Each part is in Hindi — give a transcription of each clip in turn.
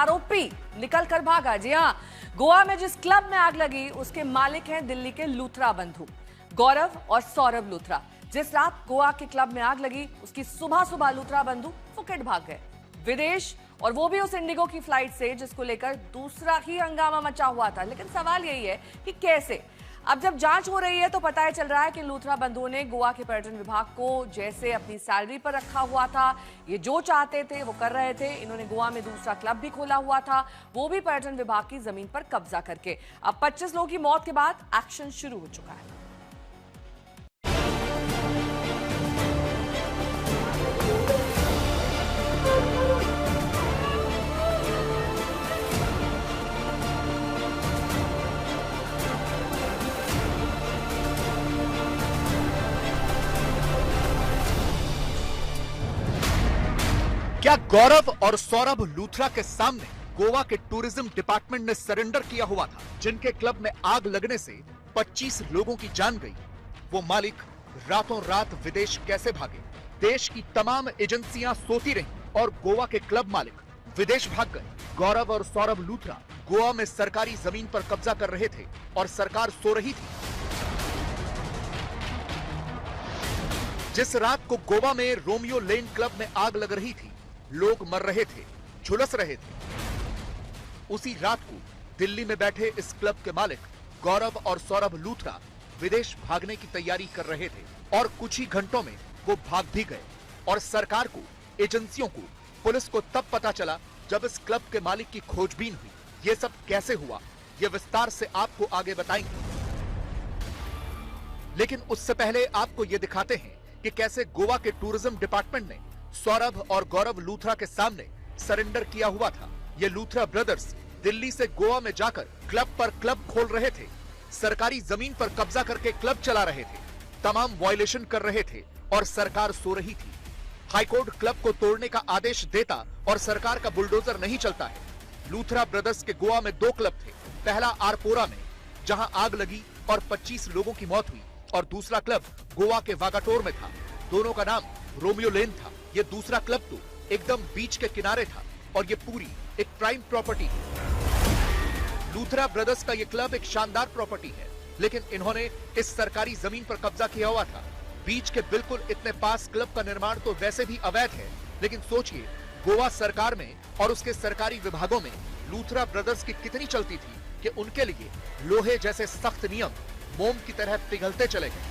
आरोपी निकल कर भागा। जी हां, गोवा में जिस क्लब में आग लगी उसके मालिक हैं दिल्ली के लूथरा बंधु गौरव और सौरभ लूथरा। जिस रात गोवा के क्लब में आग लगी उसकी सुबह सुबह लूथरा बंधु फुकेट भाग गए विदेश, और वो भी उस इंडिगो की फ्लाइट से जिसको लेकर दूसरा ही हंगामा मचा हुआ था। लेकिन सवाल यही है कि कैसे। अब जब जांच हो रही है तो पता चल रहा है कि लूथरा बंधुओं ने गोवा के पर्यटन विभाग को जैसे अपनी सैलरी पर रखा हुआ था, ये जो चाहते थे वो कर रहे थे। इन्होंने गोवा में दूसरा क्लब भी खोला हुआ था, वो भी पर्यटन विभाग की जमीन पर कब्जा करके। अब 25 लोगों की मौत के बाद एक्शन शुरू हो चुका है। क्या गौरव और सौरभ लूथरा के सामने गोवा के टूरिज्म डिपार्टमेंट ने सरेंडर किया हुआ था? जिनके क्लब में आग लगने से 25 लोगों की जान गई, वो मालिक रातों रात विदेश कैसे भागे? देश की तमाम एजेंसियां सोती रहीं और गोवा के क्लब मालिक विदेश भाग गए। गौरव और सौरभ लूथरा गोवा में सरकारी जमीन पर कब्जा कर रहे थे और सरकार सो रही थी। जिस रात को गोवा में रोमियो लेन क्लब में आग लग रही थी, लोग मर रहे थे, झुलस रहे थे, उसी रात को दिल्ली में बैठे इस क्लब के मालिक गौरव और सौरभ लूथरा विदेश भागने की तैयारी कर रहे थे और कुछ ही घंटों में वो भाग भी गए। और सरकार को, एजेंसियों को, पुलिस को तब पता चला जब इस क्लब के मालिक की खोजबीन हुई। ये सब कैसे हुआ, ये विस्तार से आपको आगे बताएंगे। लेकिन उससे पहले आपको ये दिखाते हैं कि कैसे गोवा के टूरिज्म डिपार्टमेंट ने सौरभ और गौरव लूथरा के सामने सरेंडर किया हुआ था। ये लूथरा ब्रदर्स दिल्ली से गोवा में जाकर क्लब पर क्लब खोल रहे थे, सरकारी जमीन पर कब्जा करके क्लब चला रहे थे, तमाम वायलेशन कर रहे थे और सरकार सो रही थी। हाईकोर्ट क्लब को तोड़ने का आदेश देता और सरकार का बुलडोजर नहीं चलता है। लूथरा ब्रदर्स के गोवा में 2 क्लब थे, पहला आरपोरा में जहां आग लगी और 25 लोगों की मौत हुई, और दूसरा क्लब गोवा के वागाटोर में था। दोनों का नाम रोमियो लेन था। ये दूसरा क्लब तो एकदम बीच के किनारे था और ये पूरी एक प्राइम प्रॉपर्टी है। लूथरा ब्रदर्स का ये क्लब एक शानदार प्रॉपर्टी है, लेकिन इन्होंने इस सरकारी जमीन पर कब्जा किया हुआ था। बीच के बिल्कुल इतने पास क्लब का निर्माण तो वैसे भी अवैध है, लेकिन सोचिए गोवा सरकार में और उसके सरकारी विभागों में लूथरा ब्रदर्स की कितनी चलती थी कि उनके लिए लोहे जैसे सख्त नियम मोम की तरह पिघलते चले गए।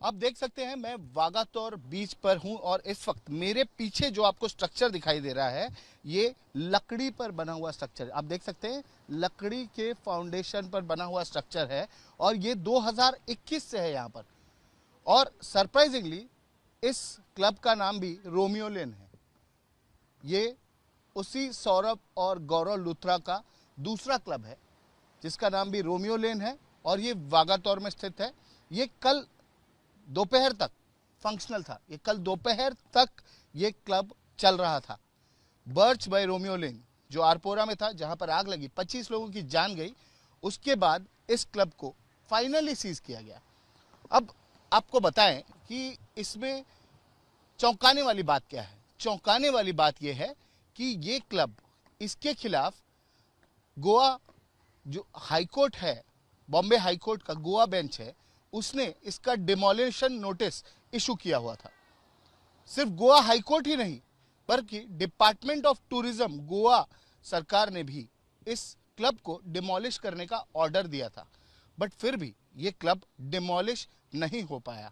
आप देख सकते हैं मैं वागातोर बीच पर हूं और इस वक्त मेरे पीछे जो आपको स्ट्रक्चर दिखाई दे रहा है, ये लकड़ी पर बना हुआ स्ट्रक्चर। आप देख सकते हैं लकड़ी के फाउंडेशन पर बना हुआ स्ट्रक्चर है और ये 2021 से है यहाँ पर। और सरप्राइजिंगली इस क्लब का नाम भी रोमियो लेन है। ये उसी सौरभ और गौरव लूथरा का दूसरा क्लब है जिसका नाम भी रोमियो लेन है और ये वागातोर में स्थित है। ये कल दोपहर तक फंक्शनल था, ये कल दोपहर तक ये क्लब चल रहा था। बर्च बाय रोमियो लेन जो आरपोरा में था, जहां पर आग लगी, 25 लोगों की जान गई। उसके बाद इस क्लब को फाइनली सीज किया गया। अब आपको बताएं कि इसमें चौंकाने वाली बात क्या है। चौंकाने वाली बात यह है कि ये क्लब, इसके खिलाफ गोवा जो हाईकोर्ट है, बॉम्बे हाईकोर्ट का गोवा बेंच है, उसने इसका डिमोलिशन नोटिस इशू किया हुआ था। सिर्फ गोवा हाईकोर्ट ही नहीं बल्कि डिपार्टमेंट ऑफ टूरिज्म गोवा सरकार ने भी इस क्लब को डिमोलिश करने का ऑर्डर दिया था, बट फिर भी यह क्लब डिमोलिश नहीं हो पाया।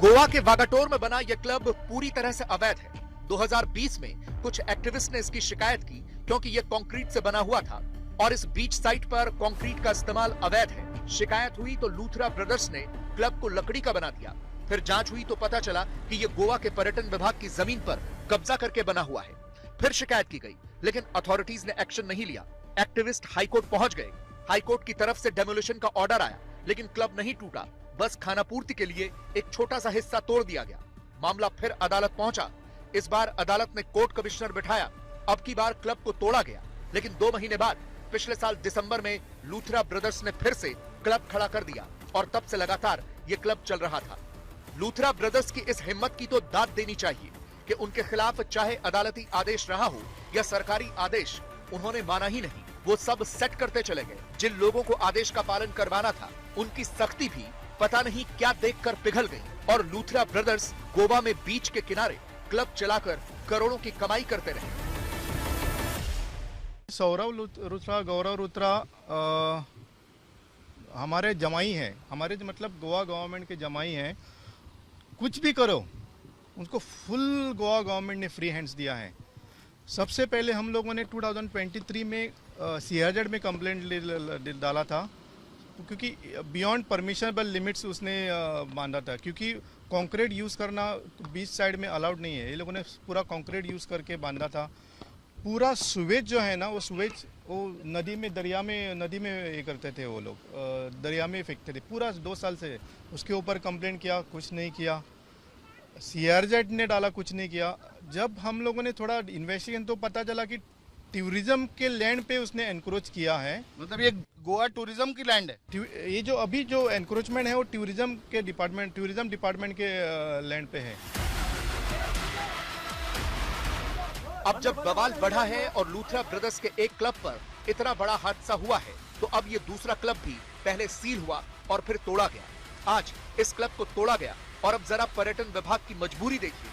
गोवा के वागाटोर में बना यह क्लब पूरी तरह से अवैध है। 2020 में कुछ एक्टिविस्ट ने इसकी शिकायत की क्योंकि यह कंक्रीट से बना हुआ था और इस बीच साइट पर कंक्रीट का इस्तेमाल अवैध है। शिकायत हुई तो लूथरा ब्रदर्स ने क्लब को लकड़ी का बना दिया। फिर जांच हुई तो पता चला कि यह गोवा के पर्यटन विभाग की जमीन पर कब्जा करके बना हुआ है। फिर शिकायत की गई, लेकिन अथॉरिटीज ने एक्शन नहीं लिया। एक्टिविस्ट हाईकोर्ट पहुंच गए। हाईकोर्ट की तरफ से डेमोलिशन का ऑर्डर आया, लेकिन क्लब नहीं टूटा, बस खानापूर्ति के लिए एक छोटा सा हिस्सा तोड़ दिया गया। मामला फिर अदालत पहुंचा। इस बार अदालत ने कोर्ट कमिश्नर बिठाया। अब की बार क्लब को तोड़ा गया, लेकिन 2 महीने बाद पिछले साल दिसंबर में लूथरा ब्रदर्स ने फिर से क्लब खड़ा कर दिया और तब से लगातार ये क्लब चल रहा था। लूथरा ब्रदर्स की इस हिम्मत की तो दाद देनी चाहिए कि उनके खिलाफ चाहे अदालती आदेश रहा हो या सरकारी आदेश, उन्होंने माना ही नहीं। वो सब सेट करते चले गए। जिन लोगों को आदेश का पालन करवाना था, उनकी सख्ती भी पता नहीं क्या देखकर पिघल गई और लूथरा ब्रदर्स गोवा में बीच के किनारे क्लब चलाकर करोड़ों की कमाई करते रहे। सौरभ लूथरा, गौरव लूथरा हमारे जमाई हैं, हमारे मतलब गोवा गवर्नमेंट के जमाई हैं। कुछ भी करो, उनको फुल गोवा गवर्नमेंट ने फ्री हैंड्स दिया है। सबसे पहले हम लोगों ने 2023 में सीआरजेड में कंप्लेंट डाला था, क्योंकि बियॉन्ड परमिशनेबल लिमिट्स उसने बांधा था, क्योंकि कंक्रीट यूज़ करना बीच साइड में अलाउड नहीं है। ये लोगों ने पूरा कंक्रीट यूज़ करके बांधा था। पूरा सुवेज जो है ना, वो सुवेज वो नदी में नदी में ये करते थे, वो लोग दरिया में फेंकते थे पूरा 2 साल से। उसके ऊपर कंप्लेंट किया, कुछ नहीं किया। सीआरजेड ने डाला, कुछ नहीं किया। जब हम लोगों ने थोड़ा इन्वेस्टिगेशन तो पता चला कि टूरिज्म के लैंड पे उसने एनक्रोच किया है। मतलब ये गोवा टूरिज्म की लैंड है। ये जो अभी जो एनक्रोचमेंट है वो टूरिज्म डिपार्टमेंट के लैंड पे है। अब जब बवाल बढ़ा है और लूथरा ब्रदर्स के एक क्लब पर इतना बड़ा हादसा हुआ है, तो अब ये दूसरा क्लब भी पहले सील हुआ और फिर तोड़ा गया। आज इस क्लब को तोड़ा गया और अब जरा पर्यटन विभाग की मजबूरी देखिए।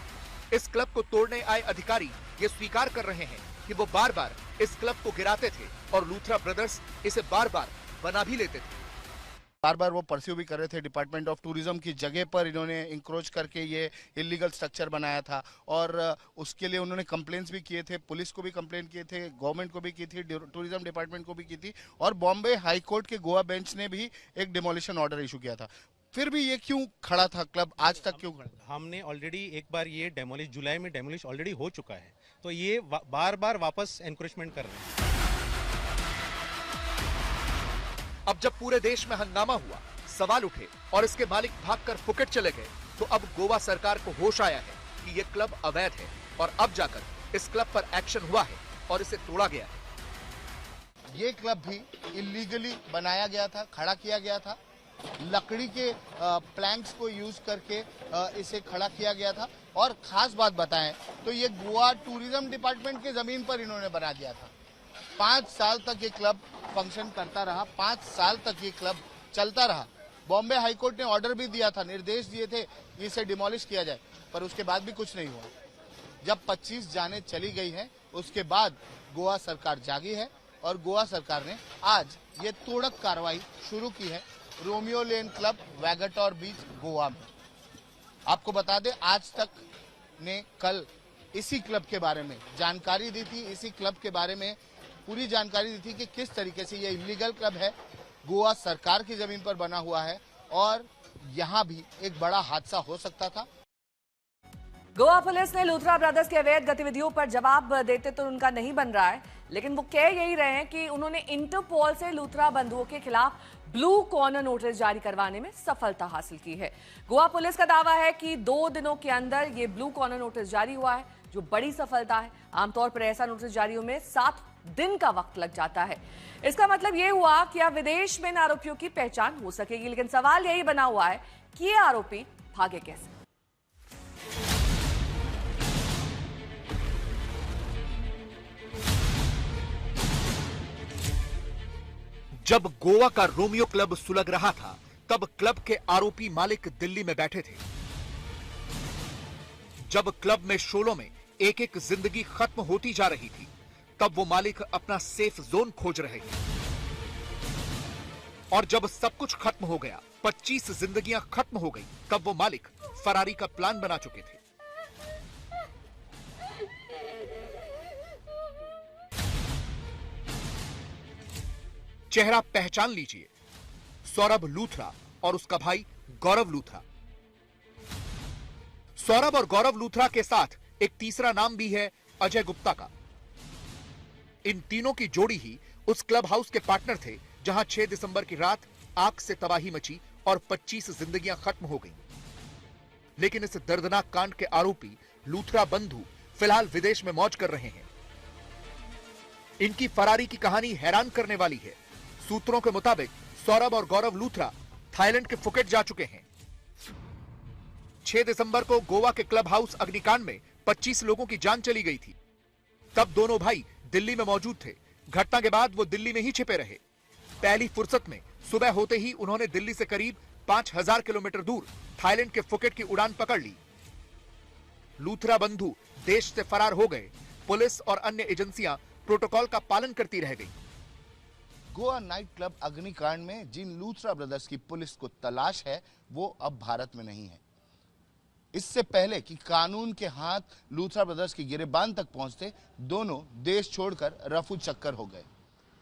इस क्लब को तोड़ने आए अधिकारी ये स्वीकार कर रहे हैं कि वो बार बार इस क्लब को गिराते थे और लूथरा ब्रदर्स इसे बार बार बना भी लेते थे। बार बार वो परस्यू भी कर रहे थे। डिपार्टमेंट ऑफ टूरिज्म की जगह पर इन्होंने इंक्रोच करके ये इलीगल स्ट्रक्चर बनाया था और उसके लिए उन्होंने कंप्लेंट्स भी किए थे, पुलिस को भी कंप्लेंट किए थे, गवर्नमेंट को भी की थी, टूरिज्म डिपार्टमेंट को भी की थी और बॉम्बे हाई कोर्ट के गोवा बेंच ने भी एक डिमोलिशन ऑर्डर इशू किया था। फिर भी ये क्यों खड़ा था क्लब, आज तक क्यों खड़ा था? हमने ऑलरेडी एक बार ये डेमोलिश, जुलाई में डेमोलिश ऑलरेडी हो चुका है, तो ये बार बार वापस एनक्रोचमेंट कर रहे हैं। अब जब पूरे देश में हंगामा हुआ, सवाल उठे और इसके मालिक भागकर फुकेट चले गए, तो अब गोवा सरकार को होश आया है कि ये क्लब अवैध है और अब जाकर इस क्लब पर एक्शन हुआ है और इसे तोड़ा गया है। ये क्लब भी इलीगली बनाया गया था, खड़ा किया गया था। लकड़ी के प्लैंक्स को यूज करके इसे खड़ा किया गया था और खास बात बताएं तो ये गोवा टूरिज्म डिपार्टमेंट के जमीन पर इन्होंने बना दिया था। 5 साल तक ये क्लब फंक्शन करता रहा, 5 साल तक ये क्लब चलता रहा। बॉम्बे हाईकोर्ट ने ऑर्डर भी दिया था, निर्देश दिए थे कि इसे डिमोलिश किया जाए, पर उसके बाद भी कुछ नहीं हुआ। जब 25 जानें चली गई हैं, उसके बाद गोवा सरकार जागी है और गोवा सरकार ने आज ये तोड़क कार्रवाई शुरू की है रोमियो लेन क्लब, वैगटोर बीच, गोवा में। आपको बता दें, आज तक ने कल इसी क्लब के बारे में जानकारी दी थी, इसी क्लब के बारे में पूरी जानकारी दी थी कि किस तरीके से ये इलीगल क्लब है, गोवा सरकार की जमीन पर बना हुआ है और यहाँ भी एक बड़ा हादसा हो सकता था। गोवा पुलिस ने लूथरा ब्रदर्स के अवैध गतिविधियों पर जवाब देते तो उनका नहीं बन रहा है, लेकिन वो कह यही रहे हैं कि उन्होंने इंटरपोल से लूथरा बंधुओं के खिलाफ ब्लू कॉर्नर नोटिस जारी करवाने में सफलता हासिल की है। गोवा पुलिस का दावा है कि 2 दिनों के अंदर ये ब्लू कॉर्नर नोटिस जारी हुआ है, जो बड़ी सफलता है। आमतौर पर ऐसा नोटिस जारी होने में 7 दिन का वक्त लग जाता है। इसका मतलब ये हुआ कि अब विदेश में इन आरोपियों की पहचान हो सकेगी, लेकिन सवाल यही बना हुआ है कि ये आरोपी भागे कैसे। जब गोवा का रोमियो क्लब सुलग रहा था, तब क्लब के आरोपी मालिक दिल्ली में बैठे थे। जब क्लब में शोलों में एक एक जिंदगी खत्म होती जा रही थी, तब वो मालिक अपना सेफ जोन खोज रहे थे। और जब सब कुछ खत्म हो गया, 25 जिंदगियां खत्म हो गई, तब वो मालिक फरारी का प्लान बना चुके थे। चेहरा पहचान लीजिए, सौरभ लूथरा और उसका भाई गौरव लूथरा। सौरभ और गौरव लूथरा के साथ एक तीसरा नाम भी है, अजय गुप्ता का। इन तीनों की जोड़ी ही उस क्लब हाउस के पार्टनर थे जहां 6 दिसंबर की रात आग से तबाही मची और 25 जिंदगियां खत्म हो गईं। लेकिन इस दर्दनाक कांड के आरोपी लूथरा बंधु फिलहाल विदेश में मौज कर रहे हैं। इनकी फरारी की कहानी हैरान करने वाली है। सूत्रों के मुताबिक सौरभ और गौरव लूथरा थाईलैंड के फुकेट जा चुके हैं। 6 दिसंबर को गोवा के क्लब हाउस अग्निकांड में 25 लोगों की जान चली गई थी। तब दोनों भाई दिल्ली में मौजूद थे। घटना के बाद वो दिल्ली में ही छिपे रहे। पहली फुर्सत में सुबह होते ही उन्होंने दिल्ली से करीब 5000 किलोमीटर दूर थाईलैंड के फुकेट की उड़ान पकड़ ली। लूथरा बंधु देश से फरार हो गए। पुलिस और अन्य एजेंसियां प्रोटोकॉल का पालन करती रह गई। गोवा नाइट क्लब अग्निकांड में जिन लूथरा ब्रदर्स की पुलिस को तलाश है वो अब भारत में नहीं है। इससे पहले कि कानून के हाथ लूथरा ब्रदर्स की गिरेबान तक पहुंचते, दोनों देश छोड़कर रफू चक्कर हो गए।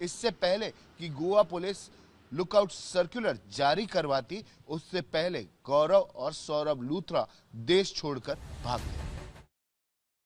इससे पहले कि गोवा पुलिस लुकआउट सर्कुलर जारी करवाती, उससे पहले गौरव और सौरभ लूथरा देश छोड़कर भाग गए।